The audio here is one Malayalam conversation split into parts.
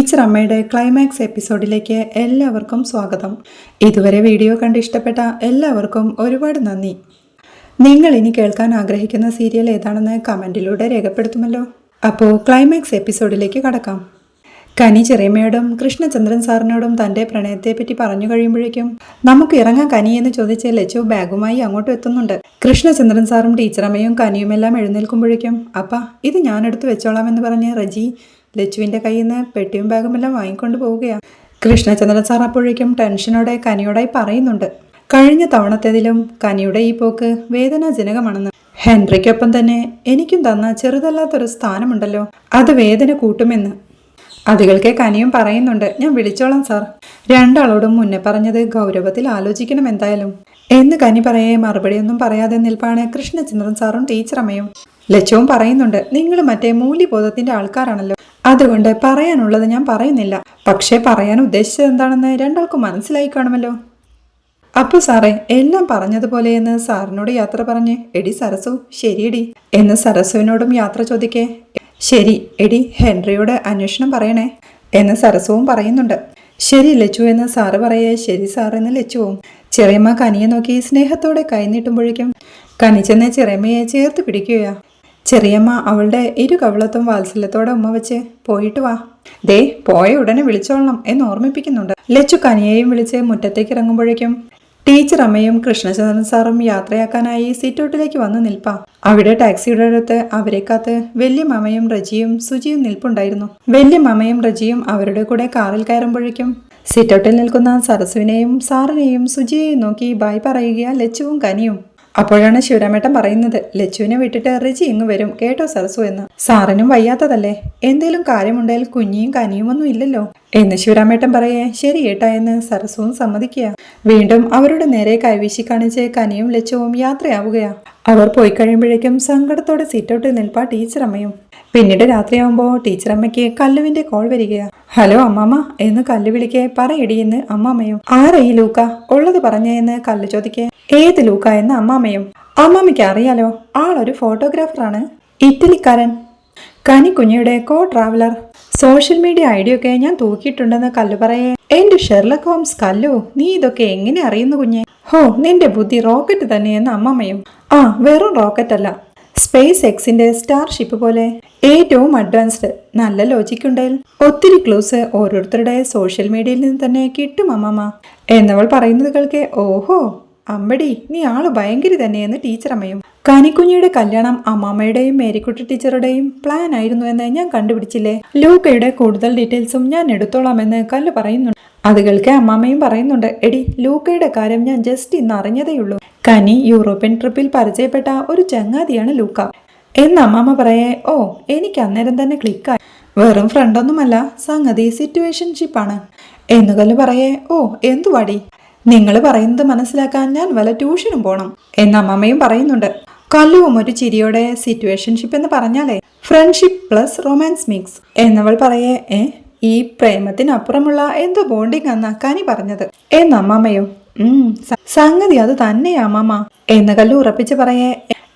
ടീച്ചർ അമ്മയുടെ ക്ലൈമാക്സ് എപ്പിസോഡിലേക്ക് എല്ലാവർക്കും സ്വാഗതം. ഇതുവരെ വീഡിയോ കണ്ട് ഇഷ്ടപ്പെട്ട എല്ലാവർക്കും ഒരുപാട് നന്ദി. നിങ്ങൾ ഇനി കേൾക്കാൻ ആഗ്രഹിക്കുന്ന സീരിയൽ ഏതാണെന്ന് കമൻറ്റിലൂടെ രേഖപ്പെടുത്തുമല്ലോ. അപ്പോൾ ക്ലൈമാക്സ് എപ്പിസോഡിലേക്ക് കടക്കാം. കനി ചെറിയമ്മയോടും കൃഷ്ണചന്ദ്രൻ സാറിനോടും തൻ്റെ പ്രണയത്തെപ്പറ്റി പറഞ്ഞു കഴിയുമ്പോഴേക്കും നമുക്ക് ഇറങ്ങാൻ കനി എന്ന് ചോദിച്ച് ലച്ചു ബാഗുമായി അങ്ങോട്ട് എത്തുന്നുണ്ട്. കൃഷ്ണചന്ദ്രൻ സാറും ടീച്ചറമ്മയും കനിയുമെല്ലാം എഴുന്നേൽക്കുമ്പോഴേക്കും അപ്പ ഇത് ഞാനെടുത്ത് വെച്ചോളാം എന്ന് പറഞ്ഞ് റജി ലച്ചുവിൻ്റെ കയ്യിൽ നിന്ന് പെട്ടിയും ബാഗുമെല്ലാം വാങ്ങിക്കൊണ്ട് പോവുകയാണ്. കൃഷ്ണചന്ദ്രൻ സാർ അപ്പോഴേക്കും ടെൻഷനോടെ കനിയോടായി പറയുന്നുണ്ട്, കഴിഞ്ഞ തവണത്തേതിലും കനിയുടെ ഈ പോക്ക് വേദനാജനകമാണെന്ന്. ഹെൻറിക്കൊപ്പം തന്നെ എനിക്കും തന്ന ചെറുതല്ലാത്തൊരു സ്ഥാനമുണ്ടല്ലോ, അത് വേദന കൂട്ടുമെന്ന്. അതുകൾക്ക് കനിയും പറയുന്നുണ്ട്, ഞാൻ വിളിച്ചോളാം സാർ. രണ്ടാളോടും മുന്നേ പറഞ്ഞത് ഗൗരവത്തിൽ ആലോചിക്കണം എന്തായാലും എന്ന് കനി പറയേ മറുപടിയൊന്നും പറയാതെ നിൽപ്പാണ് കൃഷ്ണചന്ദ്രൻ സാറും ടീച്ചറമ്മയും. ലച്ചുവും പറയുന്നുണ്ട്, നിങ്ങൾ മറ്റേ മൂല്യബോധത്തിന്റെ ആൾക്കാരാണല്ലോ, അതുകൊണ്ട് പറയാനുള്ളത് ഞാൻ പറയുന്നില്ല. പക്ഷേ പറയാൻ ഉദ്ദേശിച്ചത് എന്താണെന്ന് രണ്ടാൾക്കും മനസ്സിലായി കാണുമല്ലോ. അപ്പോൾ സാറേ എല്ലാം പറഞ്ഞതുപോലെ എന്ന് സാറിനോട് യാത്ര പറഞ്ഞ് എടി സരസു ശരിയടി എന്ന് സരസുവിനോടും യാത്ര ചോദിക്കേ ശരി എടി ഹെൻറിയോട് അന്വേഷണം പറയണേ എന്ന് സരസുവും പറയുന്നുണ്ട്. ശരി ലച്ചു എന്ന് സാറ് പറയേ ശരി സാർ എന്ന് ലച്ചുവും. ചെറിയമ്മ കനിയെ നോക്കി സ്നേഹത്തോടെ കൈനീട്ടുമ്പോഴേക്കും കനി ചെന്ന് ചെറിയമ്മയെ ചേർത്ത് പിടിക്കുകയാ. ചെറിയമ്മ അവളുടെ ഇരു കവിളത്തും വാത്സല്യത്തോടെ ഉമ്മ വെച്ച് പോയിട്ട് വാ, ദേ പോയ ഉടനെ വിളിച്ചോളണം എന്ന് ഓർമ്മിപ്പിക്കുന്നുണ്ട്. ലച്ചു കനിയെയും വിളിച്ച് മുറ്റത്തേക്ക് ഇറങ്ങുമ്പോഴേക്കും ടീച്ചർ അമ്മയും കൃഷ്ണചന്ദ്രൻ സാറും യാത്രയാക്കാനായി സിറ്റൗട്ടിലേക്ക് വന്ന് നിൽപ്പാ. അവിടെ ടാക്സിയുടെ അടുത്ത് അവരെ കാത്ത് വല്യമ്മയും റജിയും സുജിയും നിൽപ്പുണ്ടായിരുന്നു. വല്യമ്മയും റജിയും അവരുടെ കൂടെ കാറിൽ കയറുമ്പോഴേക്കും സിറ്റൗട്ടിൽ നിൽക്കുന്ന സരസുവിനെയും സാറിനെയും സുജിയെയും നോക്കി ബായ് പറയുക ലച്ചുവും കനിയും. അപ്പോഴാണ് ശിവരാമേട്ടൻ പറയുന്നത്, ലച്ചുവിനെ വിട്ടിട്ട് റജി ഇങ്ങ് വരും കേട്ടോ സരസു എന്ന്. സാറിനും വയ്യാത്തതല്ലേ, എന്തേലും കാര്യമുണ്ടെങ്കിൽ കുഞ്ഞിയും കനിയും ഒന്നും ഇല്ലല്ലോ എന്ന് ശിവരാമേട്ടൻ പറയേ ശരി ഏട്ടാ എന്ന് സരസുവും സമ്മതിക്കുക. വീണ്ടും അവരുടെ നേരെ കൈവീശി കാണിച്ച് കനിയും ലച്ചുവും യാത്രയാവുകയാ. അവർ പോയി കഴിയുമ്പോഴേക്കും സങ്കടത്തോടെ സിറ്റൗട്ടിൽ നിൽപ്പാ ടീച്ചറമ്മയും. പിന്നീട് രാത്രിയാവുമ്പോൾ ടീച്ചറമ്മയ്ക്ക് കല്ലുവിന്റെ കോൾ വരികയാ. ഹലോ അമ്മാമ്മ എന്ന് കല്ല് വിളിക്കെ പറയിടിയെന്ന് അമ്മാമ്മയും. ആരാ ഈ ലൂക്ക ഉള്ളത് പറഞ്ഞേ എന്ന് കല്ല് ചോദിക്കേ ഏത് ലൂക്ക എന്ന് അമ്മാമ്മയും. അമ്മാമ്മയ്ക്ക് അറിയാലോ, ആളൊരു ഫോട്ടോഗ്രാഫറാണ്, ഇറ്റലിക്കാരൻ, കനിക്കുഞ്ഞിയുടെ കോ ട്രാവലർ. സോഷ്യൽ മീഡിയ ഐഡിയ ഒക്കെ ഞാൻ തൂക്കിയിട്ടുണ്ടെന്ന് കല്ല് പറയേ എന്റെ ഷെർലക് ഹോംസ് കല്ലു, നീ ഇതൊക്കെ എങ്ങനെ അറിയുന്നു കുഞ്ഞെ? ഹോ നിന്റെ ബുദ്ധി റോക്കറ്റ് തന്നെയെന്ന് അമ്മാമ്മയും. ആ വെറും റോക്കറ്റ് അല്ല, സ്പേസ് എക്സിന്റെ സ്റ്റാർഷിപ്പ് പോലെ ഏറ്റവും അഡ്വാൻസ്ഡ്. നല്ല ലോജിക് ഉണ്ടെങ്കിൽ ഒത്തിരി ക്ലൂസ് ഓരോരുത്തരുടെ സോഷ്യൽ മീഡിയയിൽ നിന്ന് തന്നെ കിട്ടും അമ്മമ്മ എന്നവൾ പറയുന്നത് കേൾക്കെ ഓഹോ അമ്പടി നീ ആള് ഭയങ്കര തന്നെയെന്ന് ടീച്ചറമ്മയും. കനിക്കുഞ്ഞിയുടെ കല്യാണം അമ്മാമ്മയുടെയും മേരിക്കുട്ടി ടീച്ചറുടെയും പ്ലാൻ ആയിരുന്നു എന്ന് ഞാൻ കണ്ടുപിടിച്ചില്ലേ. ലൂക്കയുടെ കൂടുതൽ ഡീറ്റെയിൽസും ഞാൻ എടുത്തോളാമെന്ന് കല്ല് പറയുന്നുണ്ട്. അത് കേൾക്കെ അമ്മാമ്മയും പറയുന്നുണ്ട്, എടി ലൂക്കയുടെ കാര്യം ഞാൻ ജസ്റ്റ് ഇന്ന് അറിഞ്ഞതേയുള്ളൂ. കനി യൂറോപ്യൻ ട്രിപ്പിൽ പരിചയപ്പെട്ട ഒരു ചങ്ങാതിയാണ് ലൂക്ക എന്ന് അമ്മാമ്മ പറയേ ഓ എനിക്ക് അന്നേരം തന്നെ ക്ലിക്കായി. വെറും ഫ്രണ്ടൊന്നുമല്ല, സംഗതി സിറ്റുവേഷൻഷിപ്പാണ് എന്ന് കല്ല് പറയേ ഓ എന്തുവാടി, നിങ്ങൾ പറയുന്നത് മനസ്സിലാക്കാൻ ഞാൻ വല്ല ട്യൂഷനും പോണം എന്ന് അമ്മാമ്മയും പറയുന്നുണ്ട്. കല്ലുവും ഒരു ചിരിയോടെ സിറ്റുവേഷൻഷിപ്പ് എന്ന് പറഞ്ഞാലേ ഫ്രണ്ട്ഷിപ്പ് പ്ലസ് റൊമാൻസ് മിക്സ് എന്നവൾ പറയേ ഈ പ്രേമത്തിനപ്പുറമുള്ള എന്തോ ബോണ്ടിങ് എന്നാ കനി പറഞ്ഞത് എന്ന് അമ്മാമ്മയും. സംഗതി അത് തന്നെയാ അമ്മാമ്മ എന്ന് കല്ലു ഉറപ്പിച്ച് പറയേ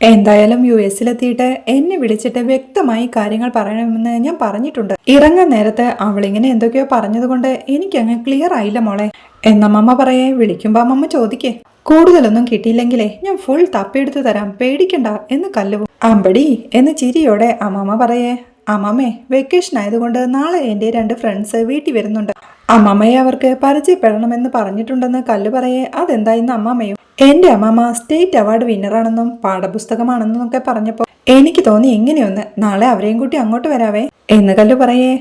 എന്തായാലും US-ലെത്തിയിട്ട് എന്നെ വിളിച്ചിട്ട് വ്യക്തമായി കാര്യങ്ങൾ പറയണമെന്ന് ഞാൻ പറഞ്ഞിട്ടുണ്ട്. ഇറങ്ങാൻ നേരത്ത് അവളിങ്ങനെ എന്തൊക്കെയോ പറഞ്ഞതുകൊണ്ട് എനിക്കങ്ങ് ക്ലിയർ ആയില്ല മോളെ എന്നമ്മ പറയേ. വിളിക്കുമ്പോ അമ്മമ്മ ചോദിക്കേ കൂടുതലൊന്നും കിട്ടിയില്ലെങ്കിലേ ഞാൻ ഫുൾ തപ്പിയെടുത്ത് തരാം, പേടിക്കണ്ട എന്ന് കല്ലു. അമ്പടി എന്ന് ചിരിയോടെ അമ്മമ്മ പറയേ അമ്മമ്മേ വെക്കേഷൻ ആയതുകൊണ്ട് നാളെ എൻ്റെ 2 ഫ്രണ്ട്സ് വീട്ടിൽ വരുന്നുണ്ട്, അമ്മമ്മയെ അവർക്ക് പരിചയപ്പെടണമെന്ന് പറഞ്ഞിട്ടുണ്ടെന്ന് കല്ല് പറയേ. അതെന്തായിന്ന് അമ്മമ്മയും. എന്റെ അമ്മമ്മ സ്റ്റേറ്റ് അവാർഡ് വിന്നറാണെന്നും പാഠപുസ്തകമാണെന്നും ഒക്കെ പറഞ്ഞപ്പോ എനിക്ക് തോന്നി ഇങ്ങനെയൊന്ന് നാളെ അവരെയും കൂട്ടി അങ്ങോട്ട് വരാവേ എന്ന് കല്ല് പറയേ.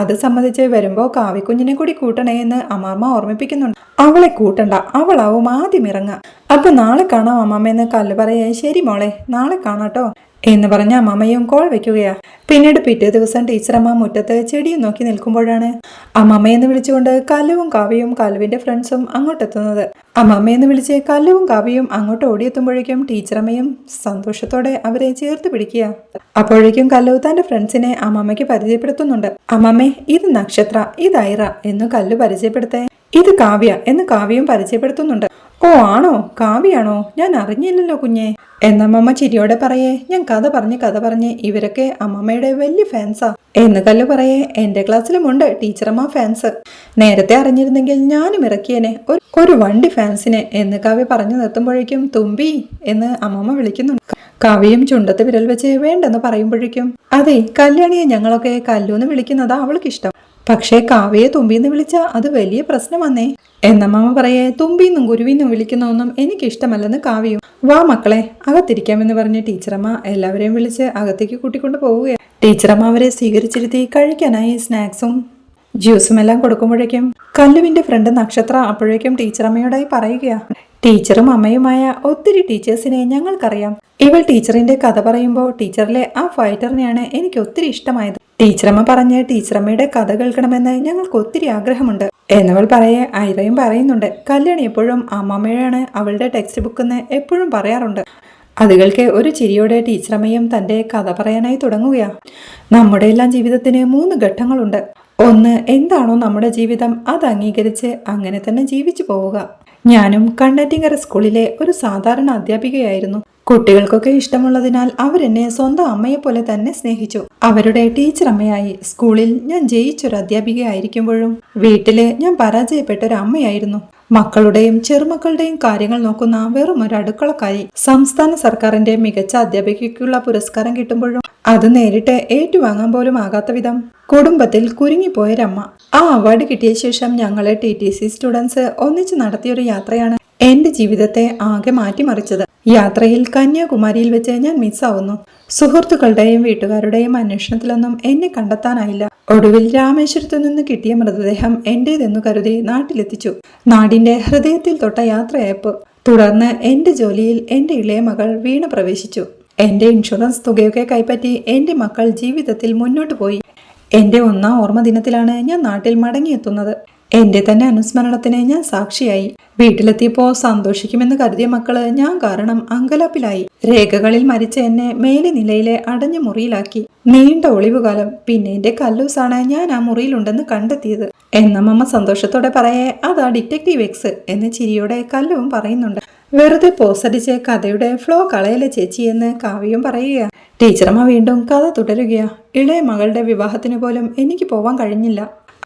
അത് സമ്മതിച്ച് വരുമ്പോ കാവിക്കുഞ്ഞിനെ കൂടി കൂട്ടണേ എന്ന് അമ്മാമ്മ ഓർമ്മിപ്പിക്കുന്നുണ്ട്. അവളെ കൂട്ടണ്ട, അവളാവും ആദ്യം ഇറങ്ങാം. അപ്പൊ നാളെ കാണാം അമ്മാമ്മയെന്ന് കല്ല് പറയേ. ശരി മോളെ നാളെ കാണാട്ടോ എന്ന് പറഞ്ഞ അമ്മാമ്മയും കോൾ വെക്കുകയാ. പിന്നീട് പിറ്റേ ദിവസം ടീച്ചറമ്മ മുറ്റത്ത് ചെടിയും നോക്കി നിൽക്കുമ്പോഴാണ് അമ്മാമ്മയെന്ന് വിളിച്ചുകൊണ്ട് കല്ലുവും കാവ്യയും കല്ലുവിന്റെ ഫ്രണ്ട്സും അങ്ങോട്ടെത്തുന്നത്. അമ്മാമ്മയെന്ന് വിളിച്ച് കല്ലുവും കാവ്യയും അങ്ങോട്ട് ഓടിയെത്തുമ്പോഴേക്കും ടീച്ചറമ്മയും സന്തോഷത്തോടെ അവരെ ചേർത്ത് പിടിക്കുക. അപ്പോഴേക്കും കല്ലു തന്റെ ഫ്രണ്ട്സിനെ അമ്മാമ്മയ്ക്ക് പരിചയപ്പെടുത്തുന്നുണ്ട്. അമ്മാമ്മേ ഇത് നക്ഷത്ര, ഇത് ഐറ എന്ന് കല്ലു പരിചയപ്പെടുത്തേ. ഇത് കാവ്യ എന്ന് കാവ്യയും പരിചയപ്പെടുത്തുന്നുണ്ട്. ഓ ഓ ആണോ, കാവ്യാണോ? ഞാൻ അറിഞ്ഞില്ലല്ലോ കുഞ്ഞെ. എന്നമ്മമ്മ ചിരിയോടെ പറയേ, ഞാൻ കഥ പറഞ്ഞ് ഇവരൊക്കെ അമ്മമ്മയുടെ വലിയ ഫാൻസാ എന്ന് കല്ലു പറയേ. എന്റെ ക്ലാസ്സിലുമുണ്ട് ടീച്ചറമ്മ ഫാൻസ്. നേരത്തെ അറിഞ്ഞിരുന്നെങ്കിൽ ഞാനും ഇറക്കിയേനെ ഒരു വണ്ടി ഫാൻസിനെ എന്ന് കാവ്യ പറഞ്ഞു നിർത്തുമ്പോഴേക്കും തുമ്പി എന്ന് അമ്മമ്മ വിളിക്കുന്നുണ്ട്. കാവ്യയും ചുണ്ടത്ത് വിരൽ വെച്ച് വേണ്ടെന്ന് പറയുമ്പോഴേക്കും, അതെ കല്യാണിയെ ഞങ്ങളൊക്കെ കല്ലൂന്ന് വിളിക്കുന്നതാ അവൾക്കിഷ്ടം. പക്ഷേ കാവ്യയെ തുമ്പിന്ന് വിളിച്ചാ അത് വലിയ പ്രശ്നം വന്നേ. എന്നമ്മ പറയേ, തുമ്പിന്നും കുരുവിന്നും വിളിക്കുന്നതൊന്നും എനിക്കിഷ്ടമല്ലെന്ന് കാവ്യയും. വാ മക്കളെ അകത്തിരിക്കാമെന്ന് പറഞ്ഞ് ടീച്ചറമ്മ എല്ലാവരെയും വിളിച്ച് അകത്തേക്ക് കൂട്ടിക്കൊണ്ട് പോവുകയാണ്. ടീച്ചറമ്മ അവരെ സ്വീകരിച്ചിരുത്തി കഴിക്കാനായി സ്നാക്സും ജ്യൂസും എല്ലാം കൊടുക്കുമ്പോഴേക്കും കല്ലുവിന്റെ ഫ്രണ്ട് നക്ഷത്ര അപ്പോഴേക്കും ടീച്ചറമ്മയോടായി പറയുകയാ, ടീച്ചറും അമ്മയുമായ ഒത്തിരി ടീച്ചേഴ്സിനെ ഞങ്ങൾക്കറിയാം. ഇവൾ ടീച്ചറിന്റെ കഥ പറയുമ്പോൾ ടീച്ചറിലെ ആ ഫൈറ്ററിനെയാണ് എനിക്ക് ഒത്തിരി ഇഷ്ടമായത്. ടീച്ചറമ്മ പറഞ്ഞ് ടീച്ചറമ്മയുടെ കഥ കേൾക്കണമെന്ന് ഞങ്ങൾക്ക് ഒത്തിരി ആഗ്രഹമുണ്ട് എന്നവൾ പറയെ. ഐറയും പറയുന്നുണ്ട്, കല്യാണി എപ്പോഴും അമ്മമ്മയാണ് അവളുടെ ടെക്സ്റ്റ് ബുക്കെന്ന് എപ്പോഴും പറയാറുണ്ട്. അതുകൾക്ക് ഒരു ചിരിയോടെ ടീച്ചറമ്മയും തന്റെ കഥ പറയാനായി തുടങ്ങുകയാ. നമ്മുടെ എല്ലാം ജീവിതത്തിന് 3 ഘട്ടങ്ങളുണ്ട്. ഒന്ന്, എന്താണോ നമ്മുടെ ജീവിതം അത് അംഗീകരിച്ച് അങ്ങനെ തന്നെ ജീവിച്ചു പോവുക. ഞാനും കണ്ണറ്റിങ്കര സ്കൂളിലെ ഒരു സാധാരണ അധ്യാപികയായിരുന്നു. കുട്ടികൾക്കൊക്കെ ഇഷ്ടമുള്ളതിനാൽ അവരെന്നെ സ്വന്തം അമ്മയെ പോലെ തന്നെ സ്നേഹിച്ചു. അവരുടെ ടീച്ചർ അമ്മയായി. സ്കൂളിൽ ഞാൻ ജയിച്ചൊരു അധ്യാപികയായിരിക്കുമ്പോഴും വീട്ടില് ഞാൻ പരാജയപ്പെട്ട ഒരു അമ്മയായിരുന്നു. മക്കളുടെയും ചെറുമക്കളുടെയും കാര്യങ്ങൾ നോക്കുന്ന വെറും ഒരു അടുക്കളക്കാരി. സംസ്ഥാന സർക്കാരിന്റെ മികച്ച അധ്യാപികയ്ക്കുള്ള പുരസ്കാരം കിട്ടുമ്പോഴും അത് നേരിട്ട് ഏറ്റുവാങ്ങാൻ പോലും ആകാത്ത വിധം കുടുംബത്തിൽ കുരുങ്ങിപ്പോയൊരമ്മ. ആ അവാർഡ് കിട്ടിയ ശേഷം ഞങ്ങളെ TTC സ്റ്റുഡൻസ് ഒന്നിച്ച് നടത്തിയൊരു യാത്രയാണ് എന്റെ ജീവിതത്തെ ആകെ മാറ്റിമറിച്ചത്. യാത്രയിൽ കന്യാകുമാരിയിൽ വെച്ച് ഞാൻ മിസ്സാവുന്നു. സുഹൃത്തുക്കളുടെയും വീട്ടുകാരുടെയും അന്വേഷണത്തിലൊന്നും എന്നെ കണ്ടെത്താനായില്ല. ഒടുവിൽ രാമേശ്വരത്തു നിന്ന് കിട്ടിയ മൃതദേഹം എന്റേതെന്നു കരുതി നാട്ടിലെത്തിച്ചു. നാടിന്റെ ഹൃദയത്തിൽ തൊട്ട യാത്രയയപ്പ്. തുടർന്ന് എന്റെ ജോലിയിൽ എന്റെ ഇളയ മകൾ വീണ പ്രവേശിച്ചു. എന്റെ ഇൻഷുറൻസ് തുകയൊക്കെ കൈപ്പറ്റി എന്റെ മക്കൾ ജീവിതത്തിൽ മുന്നോട്ടു പോയി. എന്റെ 1ാം ഓർമ്മ ദിനത്തിലാണ് ഞാൻ നാട്ടിൽ മടങ്ങിയെത്തുന്നത്. എന്റെ തന്നെ അനുസ്മരണത്തിന് ഞാൻ സാക്ഷിയായി. വീട്ടിലെത്തിയപ്പോ സന്തോഷിക്കുമെന്ന് കരുതിയ മക്കള് ഞാൻ കാരണം അങ്കലാപ്പിലായി. രേഖകളിൽ മരിച്ച എന്നെ മേലെ നിലയിലെ അടഞ്ഞ മുറിയിലാക്കി. നീണ്ട ഒളിവുകാലം. പിന്നെ എന്റെ കല്ലൂസാണ് ഞാൻ ആ മുറിയിലുണ്ടെന്ന് കണ്ടെത്തിയത് എന്നമ്മ സന്തോഷത്തോടെ പറയേ. അതാ ഡിറ്റക്റ്റീവ് എക്സ് എന്ന് ചിരിയോടെ കല്ലുവും പറയുന്നുണ്ട്. വെറുതെ പോസടിച്ച് കഥയുടെ ഫ്ലോ കളയലെ ചേച്ചി എന്ന് കാവ്യയും പറയുക. ടീച്ചറമ്മ വീണ്ടും കഥ തുടരുകയാ. ഇളയ മകളുടെ വിവാഹത്തിന് പോലും എനിക്ക് പോവാൻ കഴിഞ്ഞില്ല.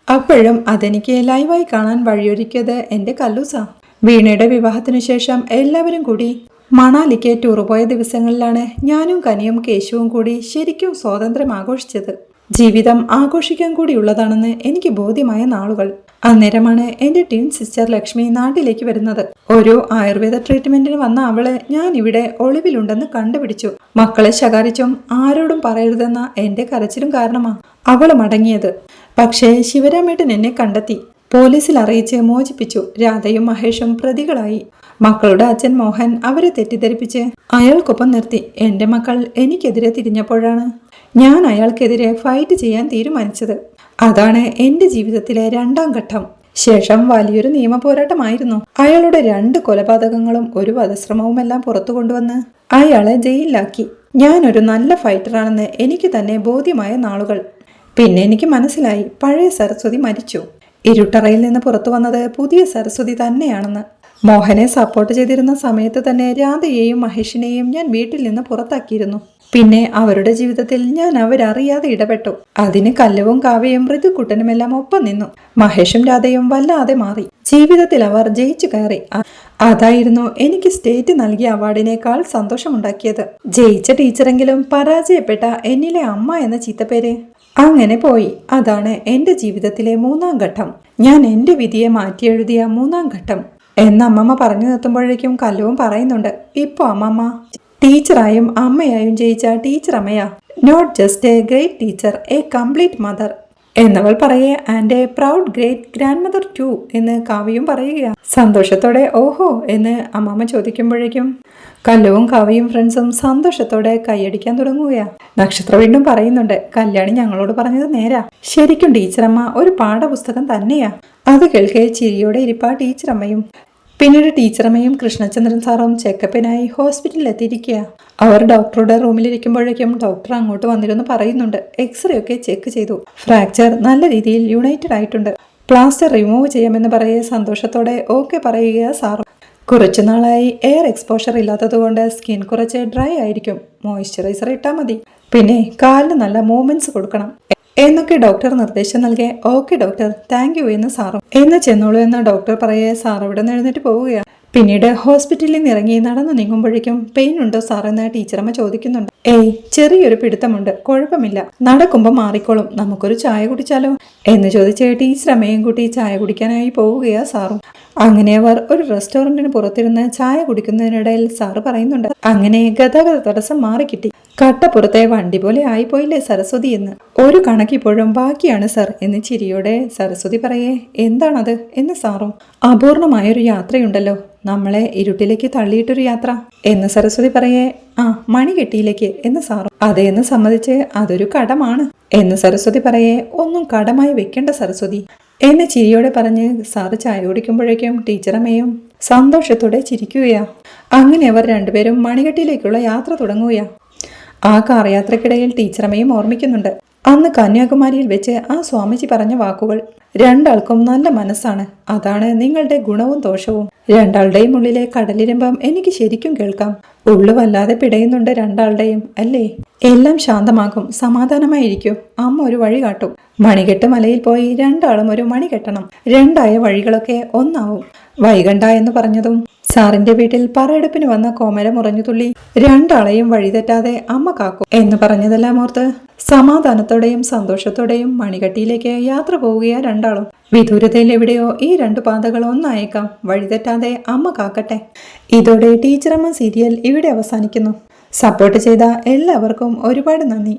അപ്പോഴും അതെനിക്ക് ലൈവായി കാണാൻ വഴിയൊരുക്കിയത് എന്റെ കല്ലൂസാ. വീണയുടെ വിവാഹത്തിനു ശേഷം എല്ലാവരും കൂടി മണാലിക്ക് ടൂർ പോയ ദിവസങ്ങളിലാണ് ഞാനും കനിയും കേശുവും കൂടി ശരിക്കും സ്വാതന്ത്ര്യം ആഘോഷിച്ചത്. ജീവിതം ആഘോഷിക്കാൻ കൂടിയുള്ളതാണെന്ന് എനിക്ക് ബോധ്യമായ നാളുകൾ. അന്നേരമാണ് എന്റെ ട്വിൻ സിസ്റ്റർ ലക്ഷ്മി നാട്ടിലേക്ക് വരുന്നത്. ഒരു ആയുർവേദ ട്രീറ്റ്മെന്റിന് വന്ന അവള് ഞാൻ ഇവിടെ ഒളിവിലുണ്ടെന്ന് കണ്ടുപിടിച്ചു. മക്കളെ ശകാരിച്ചും ആരോടും പറയരുതെന്ന എന്റെ കരച്ചിലും കാരണമാ അവള് മടങ്ങിയത്. പക്ഷേ ശിവരാമേട്ടൻ എന്നെ കണ്ടെത്തി. പോലീസിൽ അറിയിച്ച് മോചിപ്പിച്ചു. രാധയും മഹേഷും പ്രതികളായി. മക്കളുടെ അച്ഛൻ മോഹൻ അവരെ തെറ്റിദ്ധരിപ്പിച്ച് അയാൾക്കൊപ്പം നിർത്തി. എന്റെ മക്കൾ എനിക്കെതിരെ തിരിഞ്ഞപ്പോഴാണ് ഞാൻ അയാൾക്കെതിരെ ഫൈറ്റ് ചെയ്യാൻ തീരുമാനിച്ചത്. അതാണ് എന്റെ ജീവിതത്തിലെ 2ാം ഘട്ടം. ശേഷം വലിയൊരു നിയമ പോരാട്ടമായിരുന്നു. അയാളുടെ 2 കൊലപാതകങ്ങളും ഒരു വധശ്രമവുമെല്ലാം പുറത്തു കൊണ്ടുവന്ന് അയാളെ ജയിലിലാക്കി. ഞാനൊരു നല്ല ഫൈറ്ററാണെന്ന് എനിക്ക് തന്നെ ബോധ്യമായ നാളുകൾ. പിന്നെ എനിക്ക് മനസ്സിലായി, പഴയ സരസ്വതി മരിച്ചു. ഇരുട്ടറയിൽ നിന്ന് പുറത്തു വന്നത് പുതിയ സരസ്വതി തന്നെയാണെന്ന്. മോഹനെ സപ്പോർട്ട് ചെയ്തിരുന്ന സമയത്ത് തന്നെ രാധയെയും മഹേഷിനെയും ഞാൻ വീട്ടിൽ നിന്ന് പുറത്താക്കിയിരുന്നു. പിന്നെ അവരുടെ ജീവിതത്തിൽ ഞാൻ അവരറിയാതെ ഇടപെട്ടു. അതിന് കല്ലവും കാവ്യയും ഋതുക്കുട്ടനുമെല്ലാം ഒപ്പം നിന്നു. മഹേഷും രാധയും വല്ലാതെ മാറി. ജീവിതത്തിൽ അവർ ജയിച്ചു കയറി. അതായിരുന്നു എനിക്ക് സ്റ്റേറ്റ് നൽകിയ അവാർഡിനേക്കാൾ സന്തോഷമുണ്ടാക്കിയത്. ജയിച്ച ടീച്ചറെങ്കിലും പരാജയപ്പെട്ട എന്നിലെ അമ്മ എന്ന ചീത്തപ്പേര് അങ്ങനെ പോയി. അതാണ് എന്റെ ജീവിതത്തിലെ 3ാം ഘട്ടം. ഞാൻ എന്റെ വിധിയെ മാറ്റിയെഴുതിയ 3ാം ഘട്ടം എന്ന് അമ്മമ്മ പറഞ്ഞു നിർത്തുമ്പോഴേക്കും കല്ലവും പറയുന്നുണ്ട്, ഇപ്പൊ അമ്മമ്മ ടീച്ചറായും അമ്മയായും ജയിച്ച ടീച്ചർ അമ്മയാ. Not just a great teacher, a complete mother എന്നവൾ പറയേ. And a proud great grandmother too എന്ന് കാവ്യയും പറയുകയാ. സന്തോഷത്തോടെ ഓഹോ എന്ന് അമ്മമ്മ ചോദിക്കുമ്പോഴേക്കും കല്ലുവും കാവ്യയും ഫ്രണ്ട്സും സന്തോഷത്തോടെ കൈയടിക്കാൻ തുടങ്ങുകയാ. നക്ഷത്ര വീണ്ടും പറയുന്നുണ്ട്, കല്യാണി ഞങ്ങളോട് പറഞ്ഞത് നേരാ. ശരിക്കും ടീച്ചറമ്മ ഒരു പാഠപുസ്തകം തന്നെയാ. അത് കേൾക്കെ ചിരിയോടെ ഇരിപ്പാ ടീച്ചറമ്മയും. പിന്നീട് ടീച്ചറമ്മയും കൃഷ്ണചന്ദ്രൻ സാറും ചെക്കപ്പിനായി ഹോസ്പിറ്റലിൽ എത്തിയിരിക്കുക. അവർ ഡോക്ടറുടെ റൂമിലിരിക്കുമ്പോഴേക്കും ഡോക്ടർ അങ്ങോട്ട് വന്നിരുന്നു പറയുന്നുണ്ട്. എക്സ്റേ ഒക്കെ ചെക്ക് ചെയ്തു. ഫ്രാക്ചർ നല്ല രീതിയിൽ യുണൈറ്റഡ് ആയിട്ടുണ്ട്. പ്ലാസ്റ്റർ റിമൂവ് ചെയ്യാമെന്ന് പറയേ സന്തോഷത്തോടെ ഓക്കെ പറയുക സാറും. കുറച്ചു നാളായി എയർ എക്സ്പോഷർ ഇല്ലാത്തതുകൊണ്ട് സ്കിൻ കുറച്ച് ഡ്രൈ ആയിരിക്കും. മോയ്സ്ചറൈസർ ഇട്ടാൽ മതി. പിന്നെ കാലിന് നല്ല മൂവ്മെന്റ്സ് കൊടുക്കണം എന്നൊക്കെ ഡോക്ടർ നിർദ്ദേശം നൽകി. ഓക്കെ ഡോക്ടർ, താങ്ക് യു എന്ന് സാറും. എന്ന് ചെന്നോളൂ എന്ന് ഡോക്ടർ പറയേ സാർ ഇവിടെ നിന്ന് എഴുന്നേറ്റ് പോവുകയാണ്. പിന്നീട് ഹോസ്പിറ്റലിൽ നിന്ന് ഇറങ്ങി നടന്നു നീങ്ങുമ്പോഴേക്കും പെയിൻ ഉണ്ടോ സാർ എന്ന് ടീച്ചറമ്മ ചോദിക്കുന്നുണ്ട്. ഏയ്, ചെറിയൊരു പിടുത്തമുണ്ട്, കുഴപ്പമില്ല, നടക്കുമ്പോൾ മാറിക്കോളും, നമുക്കൊരു ചായ കുടിച്ചാലോ എന്ന് ചോദിച്ച് ടീച്ചറമ്മയും കൂട്ടി ചായ കുടിക്കാനായി പോവുകയാ സാറും. അങ്ങനെ അവർ ഒരു റെസ്റ്റോറന്റിന് പുറത്തിരുന്ന് ചായ കുടിക്കുന്നതിനിടയിൽ സാറ് പറയുന്നുണ്ട്, അങ്ങനെ ഗതാഗത തടസ്സം മാറിക്കിട്ടി. കട്ടപ്പുറത്തെ വണ്ടി പോലെ ആയിപ്പോയില്ലേ സരസ്വതി എന്ന്. ഒരു കണക്കിപ്പോഴും ബാക്കിയാണ് സർ എന്ന് ചിരിയോടെ സരസ്വതി പറയേ. എന്താണത് എന്ന് സാറും. അപൂർണമായൊരു യാത്രയുണ്ടല്ലോ, നമ്മളെ ഇരുട്ടിലേക്ക് തള്ളിയിട്ടൊരു യാത്ര എന്ന് സരസ്വതി പറയേ. ആ, മണികെട്ടിയിലേക്ക് എന്ന് സാറും. അതേന്ന് സമ്മതിച്ച് അതൊരു കടമാണ് എന്ന് സരസ്വതി പറയേ. ഒന്നും കടമായി വെക്കേണ്ട സരസ്വതി എന്ന് ചിരിയോടെ പറഞ്ഞ് സാറ് ചായ കുടിക്കുമ്പോഴേക്കും ടീച്ചറമ്മയും സന്തോഷത്തോടെ ചിരിക്കുകയാ. അങ്ങനെ അവർ രണ്ടുപേരും മണികെട്ടിയിലേക്കുള്ള യാത്ര തുടങ്ങുകയാ. ആ കാർ യാത്രക്കിടയിൽ ടീച്ചറമ്മയും ഓർമ്മിക്കുന്നുണ്ട് അന്ന് കന്യാകുമാരിയിൽ വെച്ച് ആ സ്വാമിജി പറഞ്ഞ വാക്കുകൾ. രണ്ടാൾക്കും നല്ല മനസ്സാണ്, അതാണ് നിങ്ങളുടെ ഗുണവും ദോഷവും. രണ്ടാളുടെയും ഉള്ളിലെ കടലിരമ്പം എനിക്ക് ശരിക്കും കേൾക്കാം. ഉള്ളു വല്ലാതെ പിടയുന്നുണ്ട് രണ്ടാളുടെയും, അല്ലേ? എല്ലാം ശാന്തമാകും, സമാധാനമായിരിക്കും. അമ്മ ഒരു വഴി കാട്ടും. മണികെട്ട് മലയിൽ പോയി രണ്ടാളും ഒരു മണി കെട്ടണം. രണ്ടായ വഴികളൊക്കെ ഒന്നാവും. വൈകണ്ട എന്ന് പറഞ്ഞതും സാറിന്റെ വീട്ടിൽ പറയെടുപ്പിന് വന്ന കോമരം ഉറഞ്ഞു തുള്ളി രണ്ടാളെയും വഴിതെറ്റാതെ അമ്മ കാക്കും എന്ന് പറഞ്ഞതെല്ലാം ഓർത്ത് സമാധാനത്തോടെയും സന്തോഷത്തോടെയും മണികെട്ടിയിലേക്ക് യാത്ര പോവുകയാ രണ്ടാളും. വിദൂരതയിൽ എവിടെയോ ഈ രണ്ടു പാതകൾ ഒന്നായേക്കാം. വഴിതെറ്റാതെ അമ്മ കാക്കട്ടെ. ഇതോടെ ടീച്ചറമ്മ സീരിയൽ ഇവിടെ അവസാനിക്കുന്നു. സപ്പോർട്ട് ചെയ്ത എല്ലാവർക്കും ഒരുപാട് നന്ദി.